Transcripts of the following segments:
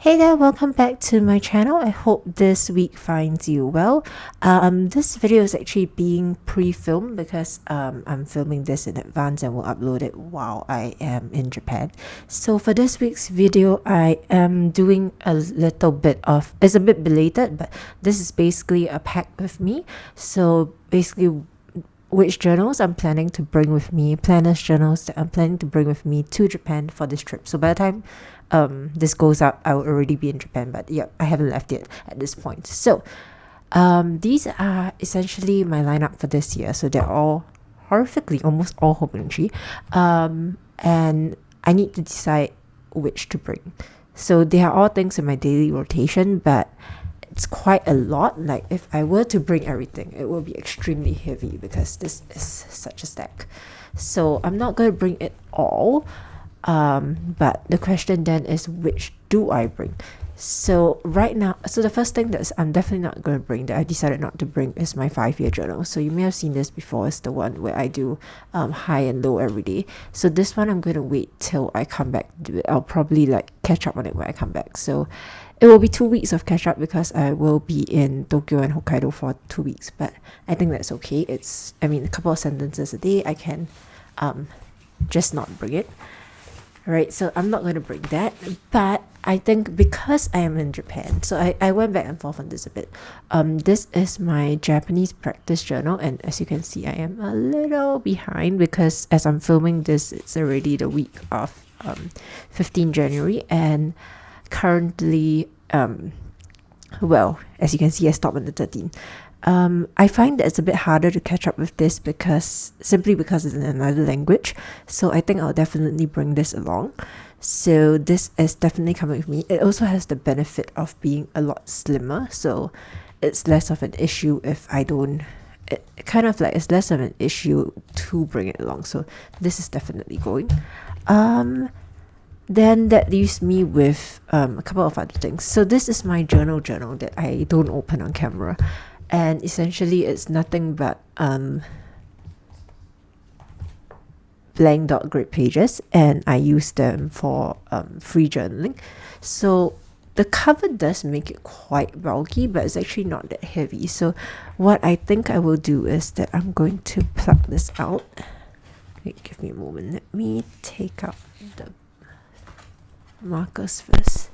Hey there, welcome back to my channel. I hope this week finds you well. This video is actually being pre-filmed because I'm filming this in advance and will upload it while I am in Japan. So for this week's video, I am doing a little bit of, it's a bit belated, but this is basically a pack with me. So basically which journals I'm planning to bring with me, planners journals that I'm planning to bring with me to Japan for this trip. So by the time this goes up, I will already be in Japan, but yeah, I haven't left yet at this point. So these are essentially my lineup for this year. So they're all horrifically almost all Hobonichi, and I need to decide which to bring. So they are all things in my daily rotation, but it's quite a lot. Like if I were to bring everything, it will be extremely heavy because this is such a stack. So I'm not going to bring it all, but the question then is, which do I bring? So right now, so the first thing that I'm definitely not going to bring, that I decided not to bring, is my 5-year journal. So you may have seen this before. It's the one where I do high and low every day. So this one I'm going to wait till I come back to do it. I'll probably like catch up on it when I come back. So it will be 2 weeks of catch up because I will be in Tokyo and Hokkaido for 2 weeks, but I think that's okay. I mean, a couple of sentences a day, I can just not bring it. Right, so I'm not going to bring that, but I think because I am in Japan, so I went back and forth on this a bit. This is my Japanese practice journal, and as you can see, I am a little behind because as I'm filming this, it's already the week of 15 January, and currently, well, as you can see, I stopped on the 13th. I find that it's a bit harder to catch up with this simply because it's in another language. So I think I'll definitely bring this along. So this is definitely coming with me. It also has the benefit of being a lot slimmer. So it's less of an issue if I don't, it's less of an issue to bring it along. So this is definitely going. Then that leaves me with a couple of other things. So this is my journal that I don't open on camera. And essentially it's nothing but blank dot grid pages, and I use them for free journaling. So the cover does make it quite bulky, but it's actually not that heavy. So what I think I will do is that I'm going to plug this out. Wait, give me a moment. Let me take out the markers first.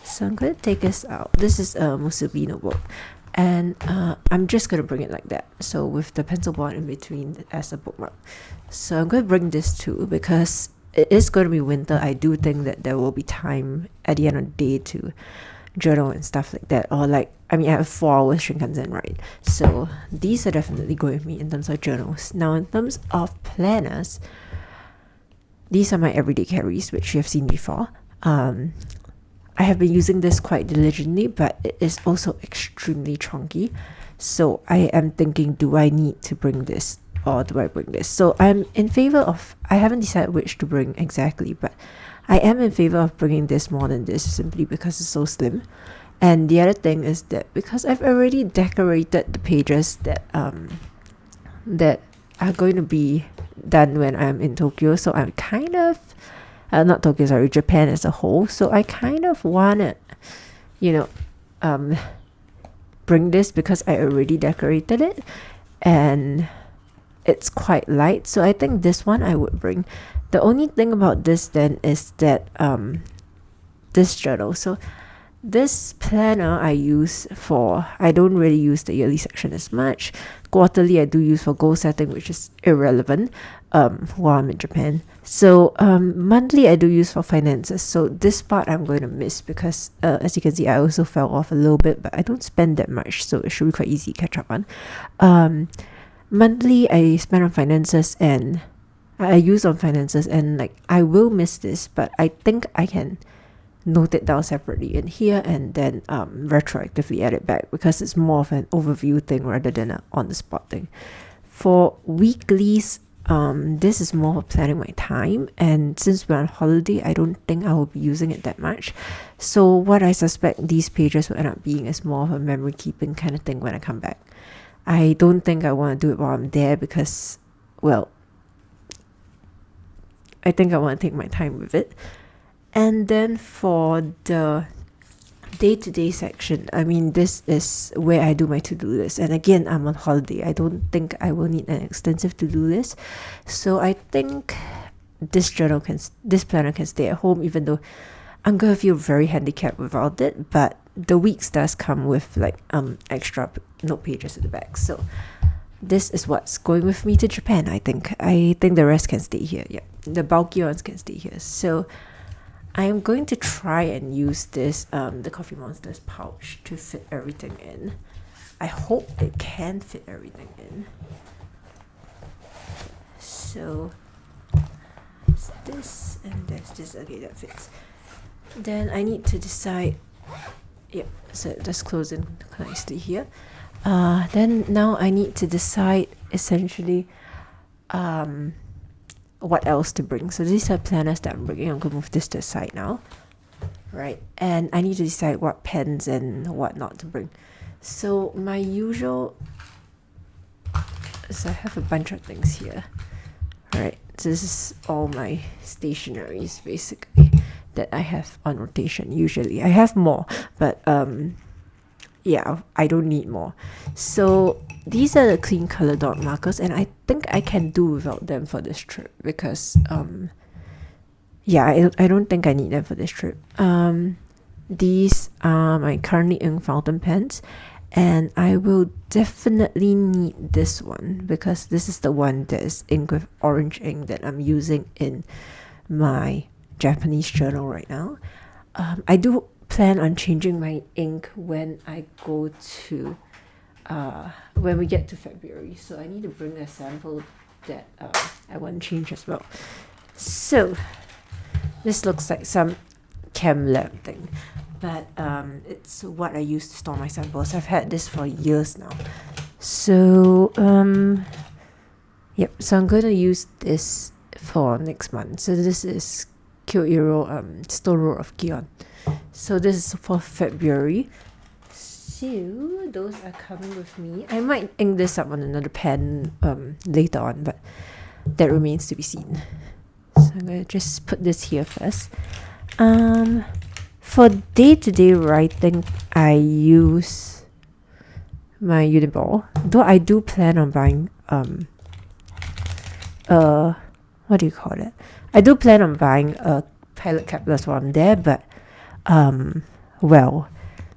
So I'm going to take this out. This is a Musubi notebook, and I'm just going to bring it like that, so with the pencil board in between as a bookmark. So I'm going to bring this too because it is going to be winter. I do think that there will be time at the end of the day to journal and stuff like that, or like, I mean, I have 4 hours Shinkansen, right? So these are definitely going with me in terms of journals. Now in terms of planners, these are my everyday carries, which you have seen before. I have been using this quite diligently, but it is also extremely chunky. So I am thinking, do I need to bring this or do I bring this? So I'm in favor of, I haven't decided which to bring exactly, but I am in favor of bringing this more than this simply because it's so slim. And the other thing is that because I've already decorated the pages that that are going to be done when I'm in Tokyo, so I'm kind of not Tokyo, sorry, Japan as a whole. So I kind of want to, bring this because I already decorated it and it's quite light. So I think this one I would bring. The only thing about this then is that this journal. So this planner I use for, I don't really use the yearly section as much. Quarterly I do use for goal setting, which is irrelevant while I'm in Japan. So monthly I do use for finances. So this part I'm going to miss because as you can see, I also fell off a little bit, but I don't spend that much, so it should be quite easy to catch up on. Monthly I spend on finances, and I use on finances, and like I will miss this, but I think I can note it down separately in here and then retroactively add it back because it's more of an overview thing rather than an on-the-spot thing. For weeklies, this is more for planning my time, and since we're on holiday, I don't think I will be using it that much. So what I suspect these pages will end up being is more of a memory keeping kind of thing when I come back. I don't think I want to do it while I'm there because, well, I think I want to take my time with it. And then for the day-to-day section, I mean, this is where I do my to-do list. And again, I'm on holiday. I don't think I will need an extensive to-do list. So I think this planner can stay at home, even though I'm gonna feel very handicapped without it. But the weeks does come with like extra note pages at the back. So this is what's going with me to Japan. I think the rest can stay here. Yeah, the bulky ones can stay here. So I'm going to try and use this the Coffee Monsters pouch to fit everything in. I hope it can fit everything in. So it's this and there's this. Okay, that fits. Then I need to decide. Yep, so just close in nicely here. Then now I need to decide essentially what else to bring. So these are planners that I'm bringing. I'm going to move this to the side now. Right, and I need to decide what pens and what not to bring. So my usual, so I have a bunch of things here. Right, so this is all my stationaries basically that I have on rotation. Usually I have more, but yeah, I don't need more. So these are the clean color dot markers, and I think I can do without them for this trip because yeah, I don't think I need them for this trip. These are my currently ink fountain pens, and I will definitely need this one because this is the one that is ink with orange ink that I'm using in my Japanese journal right now. I do plan on changing my ink when I go to when we get to February, so I need to bring a sample that I want to change as well. So this looks like some chem lab thing, but it's what I use to store my samples. I've had this for years now. So yep, so I'm going to use this for next month. So this is Kyoiro Stone Road of Gion. So this is for February. So those are coming with me. I might ink this up on another pen later on, but that remains to be seen. So I'm going to just put this here first. For day-to-day writing, I use my Uniball. Though I do plan on buying what do you call it? I do plan on buying a pilot capless while I'm there, but well,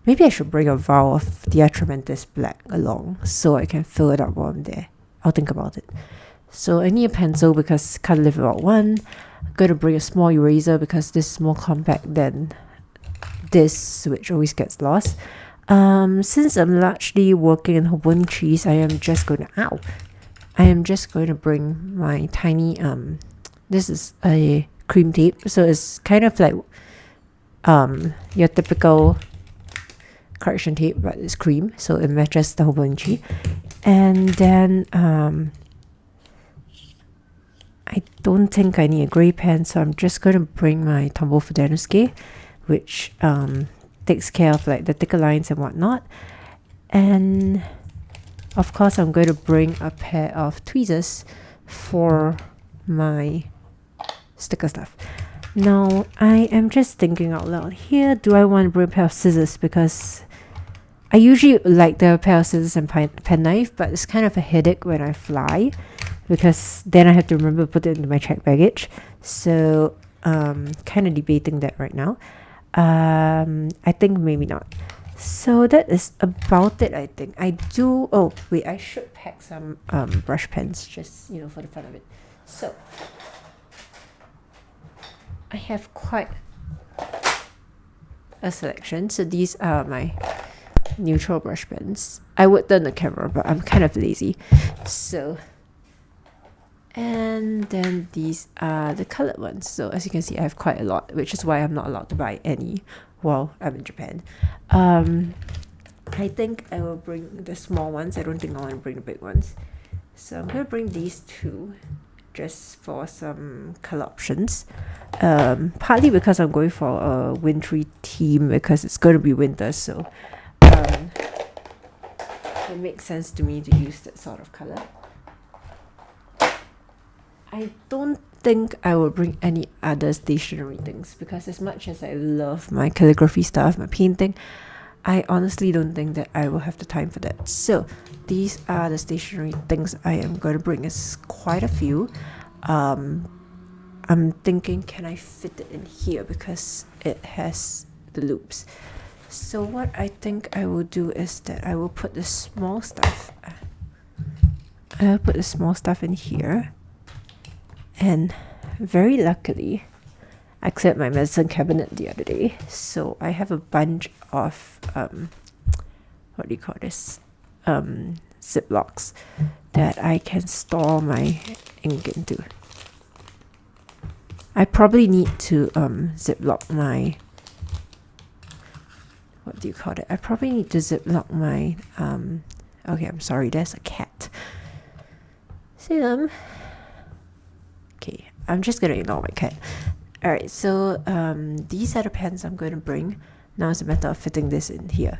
maybe I should bring a vial of Diatramentis Black along so I can fill it up while I'm there. I'll think about it. So I need a pencil because can't live without one. I'm going to bring a small eraser because this is more compact than this, which always gets lost. Since I'm largely working in Hobon cheese, I am just going to bring my tiny this is a cream tape, so it's kind of like your typical correction tape, but it's cream, so it matches the Hobonichi. And then I don't think I need a grey pen, so I'm just going to bring my Tombow Fudenosuke, which takes care of like the thicker lines and whatnot. And of course I'm going to bring a pair of tweezers for my sticker stuff. Now I am just thinking out loud here, do I want to bring a pair of scissors? Because I usually like the pair of scissors and pen knife, but it's kind of a headache when I fly because then I have to remember to put it into my checked baggage. So kind of debating that right now. I think maybe not. So that is about it, I think. I should pack some brush pens just, for the fun of it. So I have quite a selection. So these are my neutral brush pens. I would turn the camera, but I'm kind of lazy. So, and then these are the colored ones. So as you can see, I have quite a lot, which is why I'm not allowed to buy any while I'm in Japan. I think I will bring the small ones. I don't think I want to bring the big ones. So I'm going to bring these two just for some color options. Partly because I'm going for a wintry theme because it's going to be winter, so it makes sense to me to use that sort of color. I don't think I will bring any other stationery things, because as much as I love my calligraphy stuff, my painting, I honestly don't think that I will have the time for that. So these are the stationery things I am going to bring. It's quite a few. I'm thinking, can I fit it in here because it has the loops. So what I think I will do is that I will put the small stuff. I'll put the small stuff in here. And very luckily, I cleared my medicine cabinet the other day. So I have a bunch of, what do you call this? Ziplocs that I can store my ink into. I probably need to ziplock my, what do you call it? I probably need to ziplock my, okay, I'm sorry, there's a cat. See them? Okay, I'm just gonna ignore my cat. Alright, so these are the pens I'm going to bring. Now it's a matter of fitting this in here.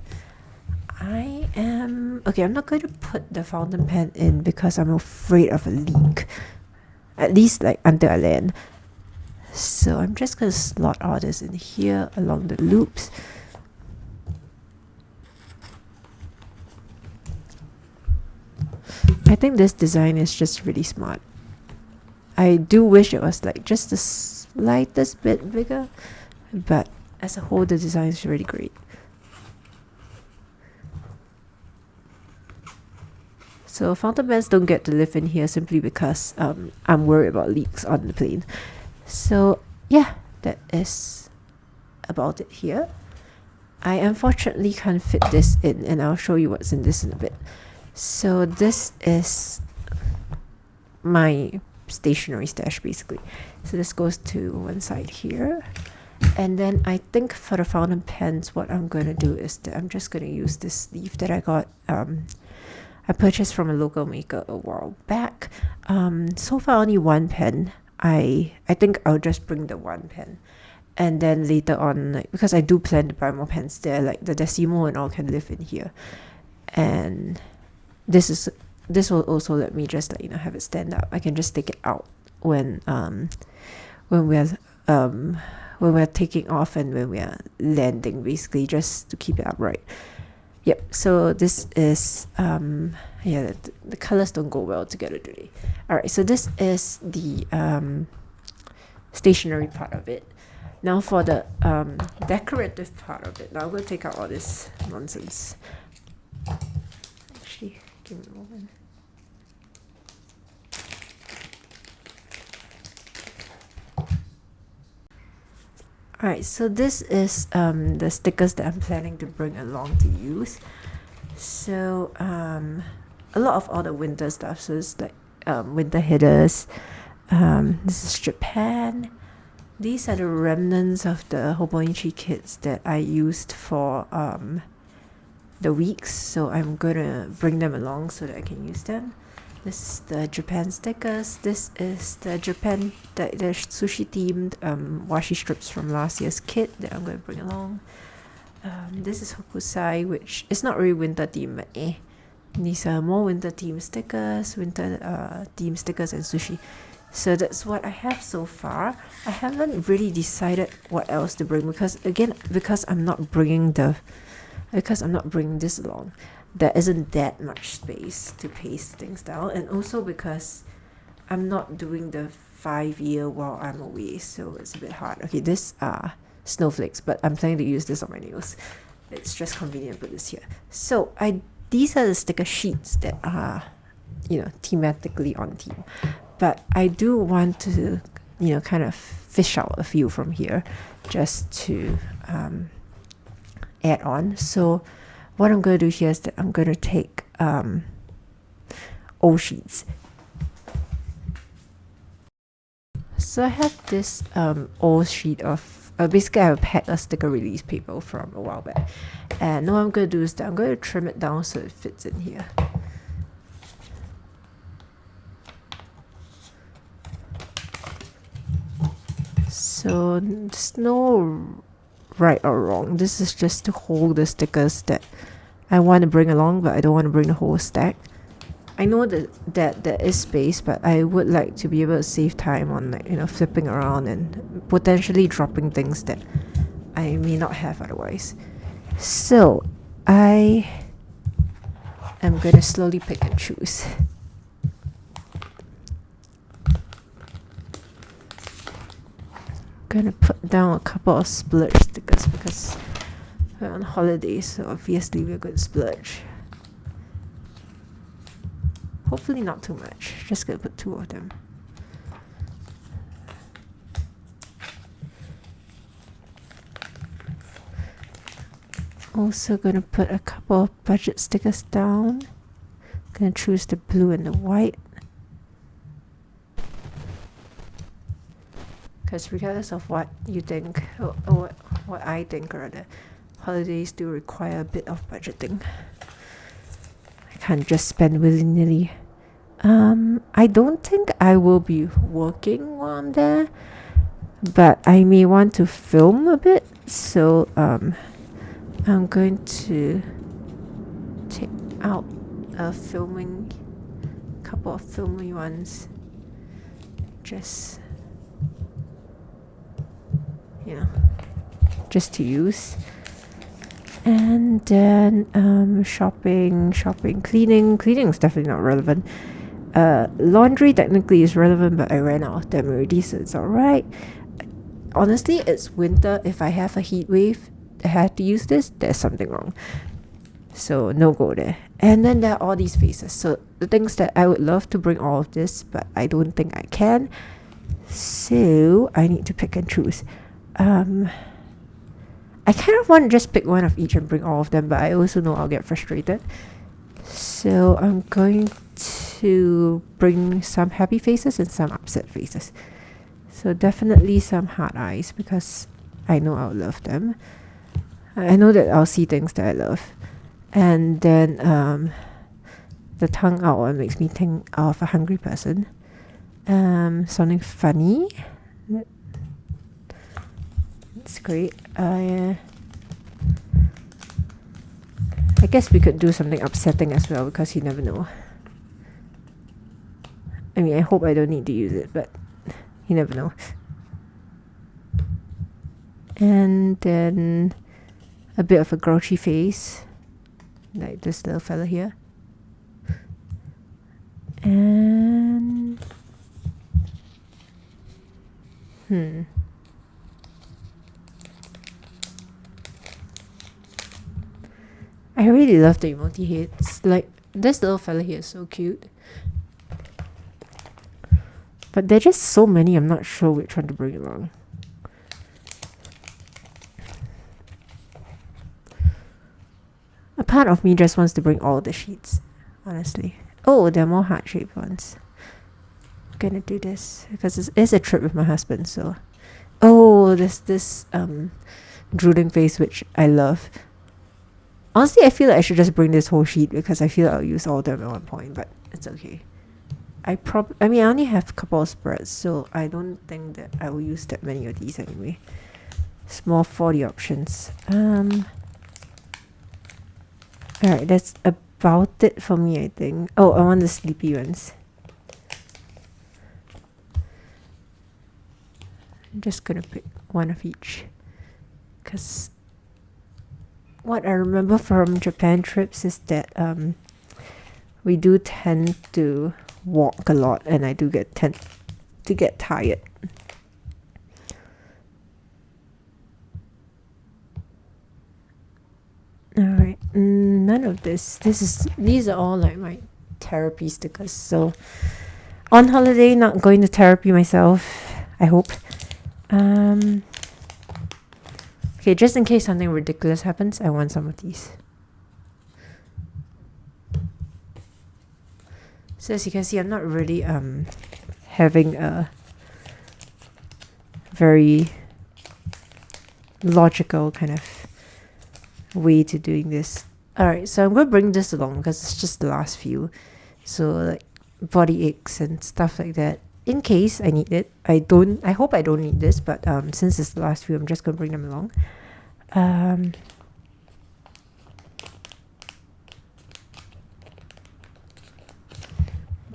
I'm not going to put the fountain pen in because I'm afraid of a leak. At least like until I land. So I'm just going to slot all this in here along the loops. I think this design is just really smart. I do wish it was like just the slightest bit bigger, but as a whole the design is really great. So fountain pens don't get to live in here simply because I'm worried about leaks on the plane. So yeah, that is about it here. I unfortunately can't fit this in, and I'll show you what's in this in a bit. So this is my stationery stash basically. So this goes to one side here, and then I think for the fountain pens what I'm going to do is that I'm just going to use this sleeve that I got I purchased from a local maker a while back. So far only one pen. I think I'll just bring the one pen, and then later on, like, because I do plan to buy more pens there, like the Decimo and all can live in here, and this will also let me just like have it stand up. I can just take it out when we're taking off and when we are landing, basically, just to keep it upright. Yep. So this is yeah, the colors don't go well together today. All right. So this is the stationery part of it. Now for the decorative part of it. Now I'm going to take out all this nonsense. Actually, give me a moment. Alright, so this is the stickers that I'm planning to bring along to use. So a lot of all the winter stuff. So it's like winter headers. This is Japan. These are the remnants of the Hobonichi kits that I used for the weeks. So I'm gonna bring them along so that I can use them. This is the Japan stickers. This is the Japan, the sushi themed washi strips from last year's kit that I'm going to bring along. This is Hokusai, which is not really winter themed, but these are more winter themed stickers, winter themed stickers and sushi. So that's what I have so far. I haven't really decided what else to bring because I'm not bringing this along. There isn't that much space to paste things down, and also because I'm not doing the 5-year while I'm away, so it's a bit hard. Okay, these are snowflakes, but I'm planning to use this on my nails. It's just convenient to put this here. So these are the sticker sheets that are, thematically on theme, but I do want to, kind of fish out a few from here just to add on. So what I'm going to do here is that I'm going to take old sheets. So I have this old sheet of, basically I have a pack of sticker release paper from a while back. And what I'm going to do is that I'm going to trim it down so it fits in here. So there's no right or wrong. This is just to hold the stickers that I want to bring along, but I don't want to bring the whole stack. I know that there is space, but I would like to be able to save time on, like, flipping around and potentially dropping things that I may not have otherwise. So I am going to slowly pick and choose. I'm going to put down a couple of splurge stickers because we're on holiday, so obviously we're going to splurge. Hopefully not too much. Just gonna put 2 of them. Also gonna put a couple of budget stickers down. Gonna choose the blue and the white. Because regardless of what you think, or what I think, rather, holidays do require a bit of budgeting. I can't just spend willy-nilly. I don't think I will be working while I'm there, but I may want to film a bit, so I'm going to take out a couple of filming ones, just just to use. And then shopping, cleaning is definitely not relevant. Laundry technically is relevant, but I ran out of them already, so it's alright. Honestly, it's winter. If I have a heat wave, I had to use this, there's something wrong. So no go there. And then there are all these faces. So the things that I would love to bring all of this, but I don't think I can. So I need to pick and choose. I kind of want to just pick one of each and bring all of them, but I also know I'll get frustrated. So I'm going to bring some happy faces and some upset faces. So definitely some hard eyes, because I know I'll love them. I know that I'll see things that I love. And then the tongue out one makes me think of a hungry person. Something funny. It's great. I guess we could do something upsetting as well, because you never know. I mean, I hope I don't need to use it, but you never know. And then a bit of a grouchy face, like this little fella here. And I really love the emoji heads. Like, this little fella here is so cute. But there are just so many, I'm not sure which one to bring along. A part of me just wants to bring all the sheets, honestly. Oh, there are more heart-shaped ones. I'm gonna do this because it's a trip with my husband, so. Oh, there's this drooling face, which I love. Honestly, I feel like I should just bring this whole sheet because I feel like I'll use all of them at one point, but it's okay. I only have a couple of spreads, so I don't think that I will use that many of these anyway. Small 40 options. Alright, that's about it for me, I think. Oh, I want the sleepy ones. I'm just gonna pick one of each, because what I remember from Japan trips is that we do tend to walk a lot, and I do tend to get tired. Alright, none of this. These are all like my therapy stickers. So on holiday, not going to therapy myself, I hope. Okay, just in case something ridiculous happens, I want some of these. So as you can see, I'm not really having a very logical kind of way to doing this. Alright, so I'm going to bring this along because it's just the last few. So like body aches and stuff like that, in case I need it. I hope I don't need this, but since it's the last few, I'm just going to bring them along.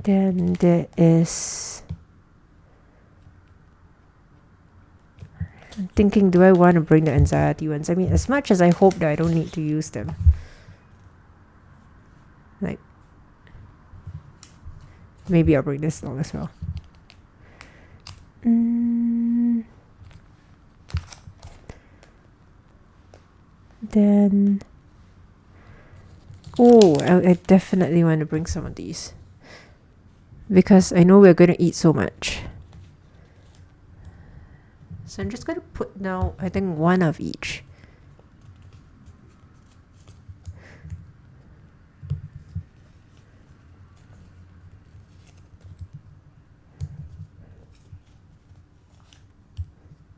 Then there is, I'm thinking, do I want to bring the anxiety ones? I mean, as much as I hope that I don't need to use them, like, maybe I'll bring this along as well. Then, oh, I definitely want to bring some of these because I know we're going to eat so much. So I'm just going to put now, I think, one of each.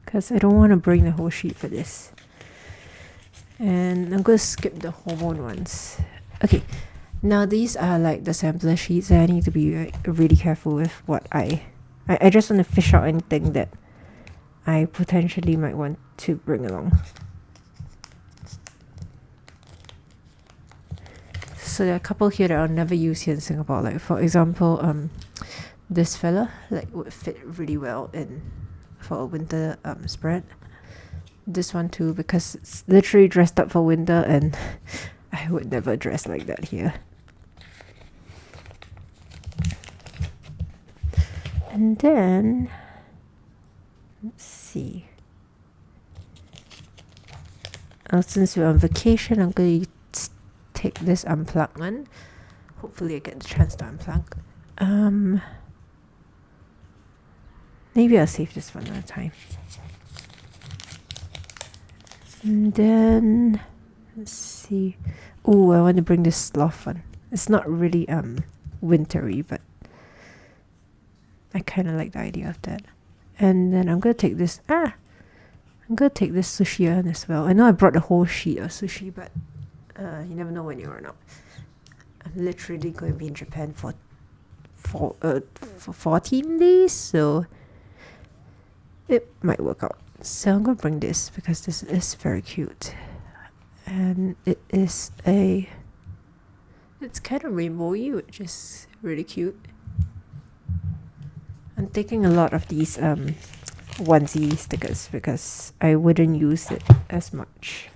Because I don't want to bring the whole sheet for this. And I'm going to skip the hormone ones. Okay, now these are like the sampler sheets. I need to be really careful with what I just want to fish out anything that I potentially might want to bring along. So there are a couple here that I'll never use here in Singapore. Like for example, this fella would fit really well in for a winter spread. This one too, because it's literally dressed up for winter and I would never dress like that here. And then let's see. Since we're on vacation, I'm going to take this unplugged one. Hopefully I get the chance to unplug. Maybe I'll save this for another time. And then let's see. Oh, I want to bring this sloth one. It's not really wintry, but I kind of like the idea of that. And then I'm gonna take this. I'm gonna take this sushi one as well. I know I brought a whole sheet of sushi, but you never know when you run out. I'm literally going to be in Japan for 14 days, so it might work out. So I'm gonna bring this because this is very cute, and it's kind of rainbowy, which is really cute. I'm taking a lot of these onesie stickers because I wouldn't use it as much.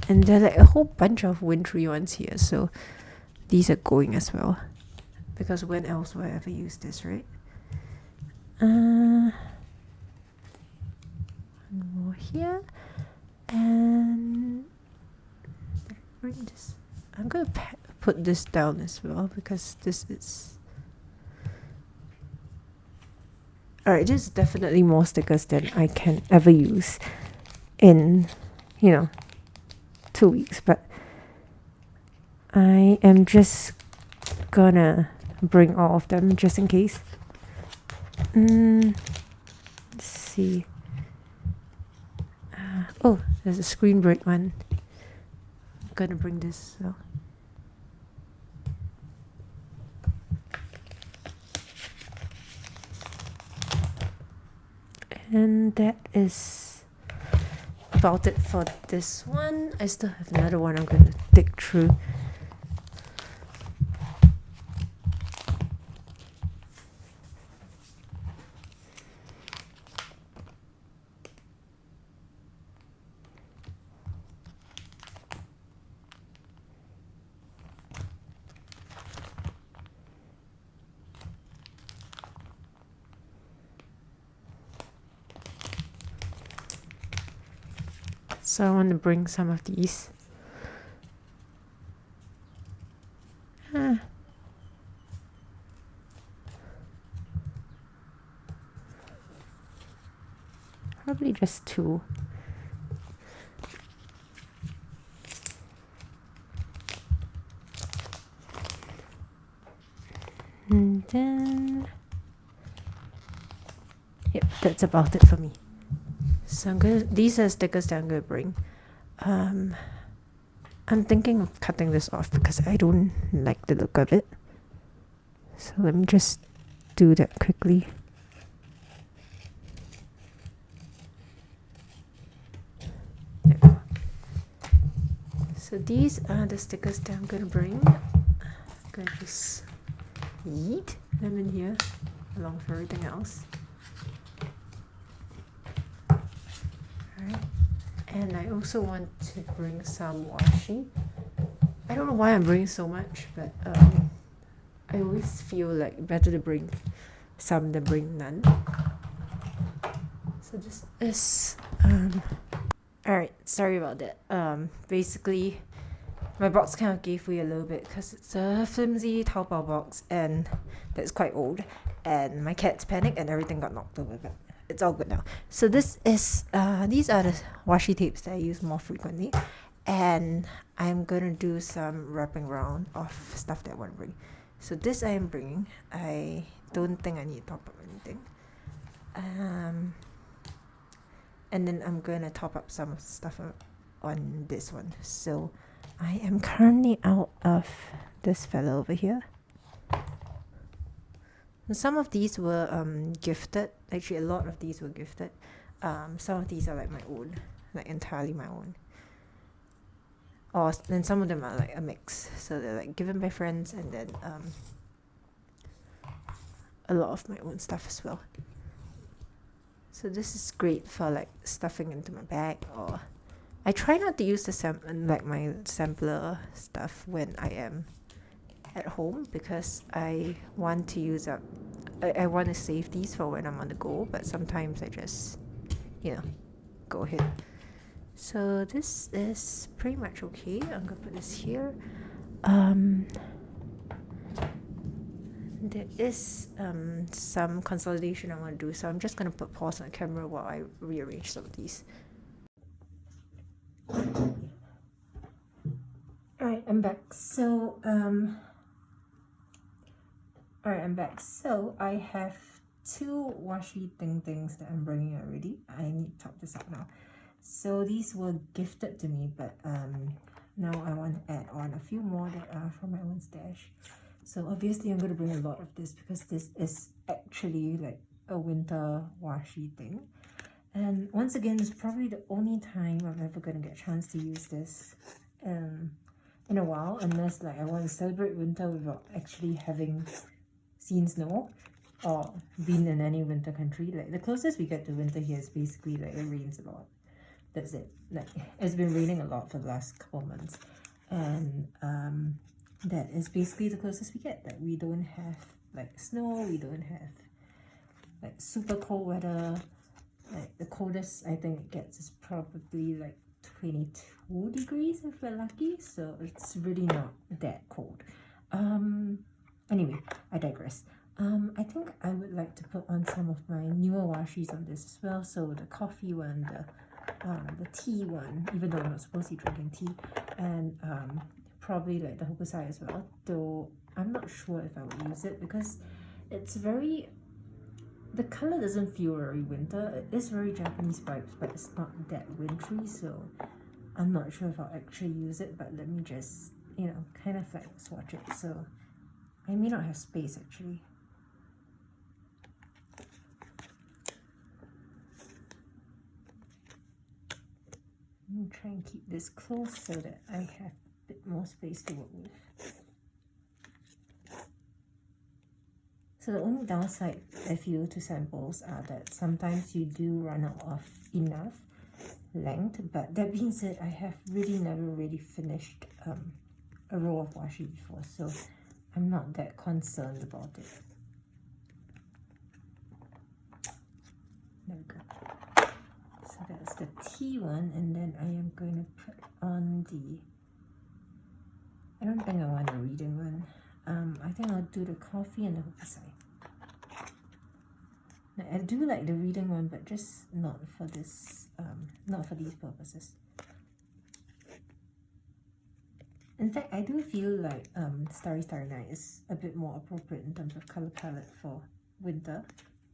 And there are like a whole bunch of wintry ones here, so these are going as well. Because when else will I ever use this, right? One more here, and bring this. I'm gonna put this down as well because this is. Alright, this is definitely more stickers than I can ever use in, 2 weeks, but I am just gonna bring all of them just in case. Let's see. Oh, there's a screen break one. I'm gonna bring this. So. And that is about it for this one. I still have another one I'm gonna dig through. So I want to bring some of these. Probably just 2. And then, yep, that's about it for me. So these are stickers that I'm gonna bring. I'm thinking of cutting this off because I don't like the look of it. So let me just do that quickly. So these are the stickers that I'm gonna bring. I'm gonna just yeet them in here along with everything else. Alright. And I also want to bring some washi. I don't know why I'm bringing so much, but I always feel like better to bring some than bring none. So this is alright, sorry about that. Basically my box kind of gave way a little bit because it's a flimsy Taobao box and that's quite old, and my cats panicked and everything got knocked over, but it's all good now. So this is these are the washi tapes that I use more frequently, and I'm gonna do some wrapping around of stuff that I want to bring. So this I am bringing. I don't think I need to top up anything. And then I'm gonna top up some of the stuff on this one. So I am currently out of this fellow over here. Some of these were gifted. Actually, a lot of these were gifted. Some of these are like my own, like entirely my own. Or then some of them are like a mix. So they're like given by friends, and then a lot of my own stuff as well. So this is great for like stuffing into my bag, or I try not to use the my sampler stuff when I am at home, because I want to use up I want to save these for when I'm on the go, but sometimes I just, you know, go ahead. So this is pretty much okay. I'm gonna put this here. There is some consolidation I want to do, so I'm just gonna put pause on the camera while I rearrange some of these. Alright, I'm back. So I'm back. So I have two washi things that I'm bringing already. I need to top this up now. So these were gifted to me, but now I want to add on a few more that are from my own stash. So obviously I'm going to bring a lot of this because this is actually like a winter washi thing. And once again, it's probably the only time I'm ever going to get a chance to use this in a while, unless like I want to celebrate winter without actually having seen snow or been in any winter country. Like the closest we get to winter here is basically like it rains a lot. That's it. Like it's been raining a lot for the last couple of months, and that is basically the closest we get. Like we don't have like snow, we don't have like super cold weather. Like the coldest I think it gets is probably like 22 degrees if we're lucky, so it's really not that cold. Anyway, I digress. I think I would like to put on some of my newer washis on this as well. So the coffee one, the tea one, even though I'm not supposed to be drinking tea, and probably like the hokusai as well, though I'm not sure if I would use it because it's very, the color doesn't feel very winter. It is very Japanese vibes, but it's not that wintry, so I'm not sure if I'll actually use it. But let me just, you know, kind of like swatch it. So I may not have space actually. I'm gonna try and keep this close so that I have a bit more space to work with. So the only downside I feel to samples are that sometimes you do run out of enough length, but that being said, I have really never really finished a roll of washi before, so I'm not that concerned about it. There we go. So that's the tea one, and then I am going to put on the, I don't think I want a reading one. I think I'll do the coffee and the hokusai. Now, I do like the reading one, but just not for this, not for these purposes. In fact, I do feel like Starry Starry Night is a bit more appropriate in terms of color palette for winter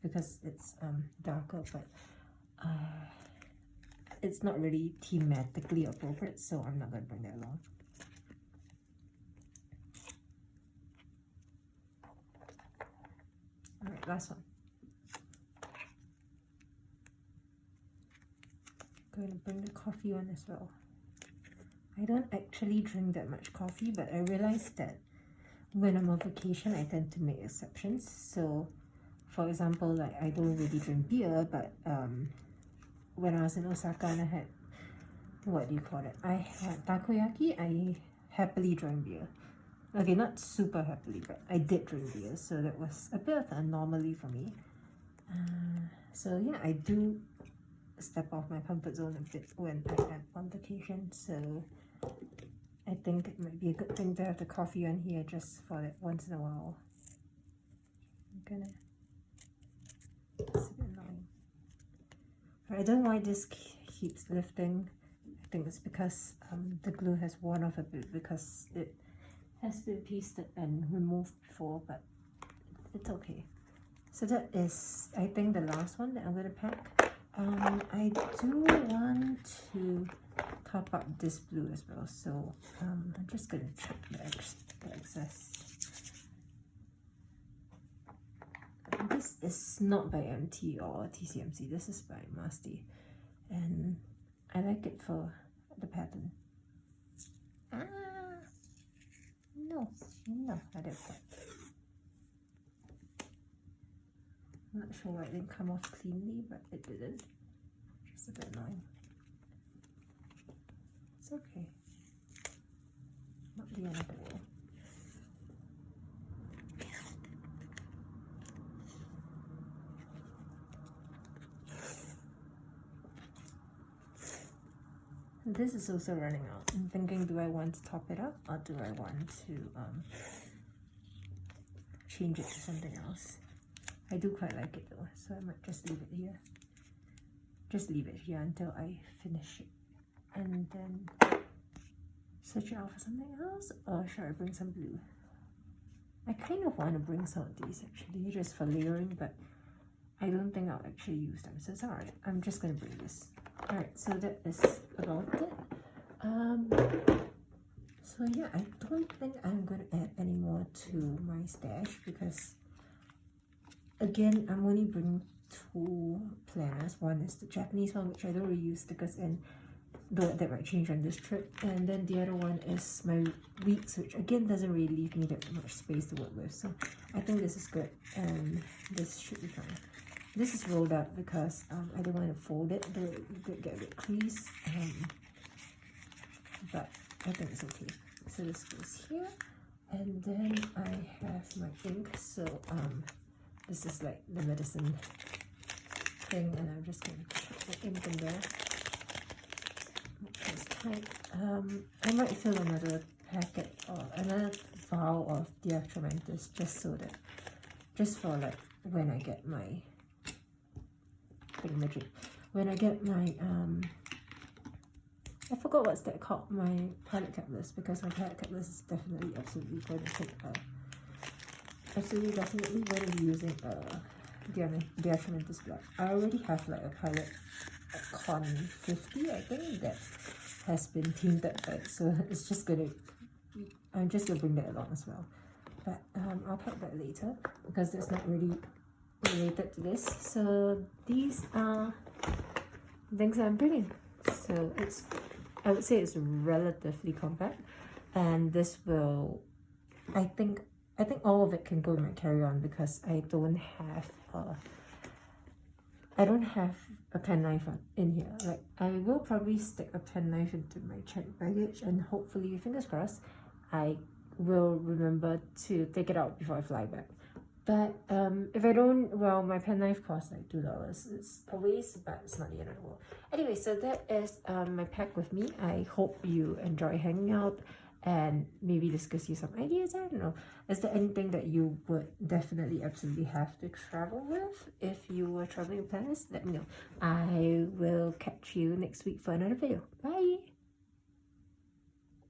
because it's darker, but it's not really thematically appropriate, so I'm not going to bring that along. Alright, last one. I'm going to bring the coffee one as well. I don't actually drink that much coffee, but I realized that when I'm on vacation, I tend to make exceptions. So, for example, like I don't really drink beer, but when I was in Osaka and I had, what do you call it? I had takoyaki, I happily drank beer. Okay, not super happily, but I did drink beer, so that was a bit of an anomaly for me. So yeah, I do step off my comfort zone a bit when I am on vacation, so I think it might be a good thing to have the coffee on here just for that once in a while. It's a bit annoying. I don't know why this keeps lifting. I think it's because the glue has worn off a bit because it has been pasted and removed before, but it's okay. So that is, I think, the last one that I'm going to pack. I do want to top up this blue as well, so I'm just going to check the excess. This is not by MT or TCMC, this is by Masti, and I like it for the pattern. No, I don't like. I'm not sure why it didn't come off cleanly, but it didn't. Just a bit annoying. It's okay. Not the end of the world. This is also running out. I'm thinking, do I want to top it up or do I want to change it to something else? I do quite like it though, so I might just leave it here. Just leave it here until I finish it. And then switch it out for something else, or should I bring some blue? I kind of want to bring some of these actually, just for layering, but I don't think I'll actually use them, so it's alright. I'm just going to bring this. Alright, so that is about it. So yeah, I don't think I'm going to add any more to my stash because, again, I'm only bringing 2 planners. One is the Japanese one, which I don't really use stickers in, though that might change on this trip. And then the other one is my weeks, which again doesn't really leave me that much space to work with. So I think this is good and this should be fine. This is rolled up because I don't want to fold it. They get a bit creased, but I think it's okay. So this goes here, and then I have my ink. So this is like the medicine thing, and I'm just going to put the ink in there. It's tight. I might fill another packet or another vial of Diatramentis just so that, just for like when I get my when I get my I forgot what's that called, my palette cap list, because my palette cap list is definitely absolutely going to take definitely going to be using Diatramentis black. I already have like a palette, a Con 50 I think, that has been tinted, but so it's just gonna, I'm just gonna bring that along as well, but I'll pack that later because that's not really related to this. So these are things I'm bringing. So it's, I would say it's relatively compact, and this will, I think all of it can go in my carry-on because I don't have a penknife in here. Like, I will probably stick a penknife into my checked baggage, and hopefully, fingers crossed, I will remember to take it out before I fly back. But if I don't, well, my penknife costs like $2. It's a waste, but it's not the end of the world. Anyway, so that is my pack with me. I hope you enjoy hanging out and maybe this gives you some ideas. I don't know. Is there anything that you would definitely absolutely have to travel with if you were traveling with planners? Let me know. I will catch you next week for another video. Bye!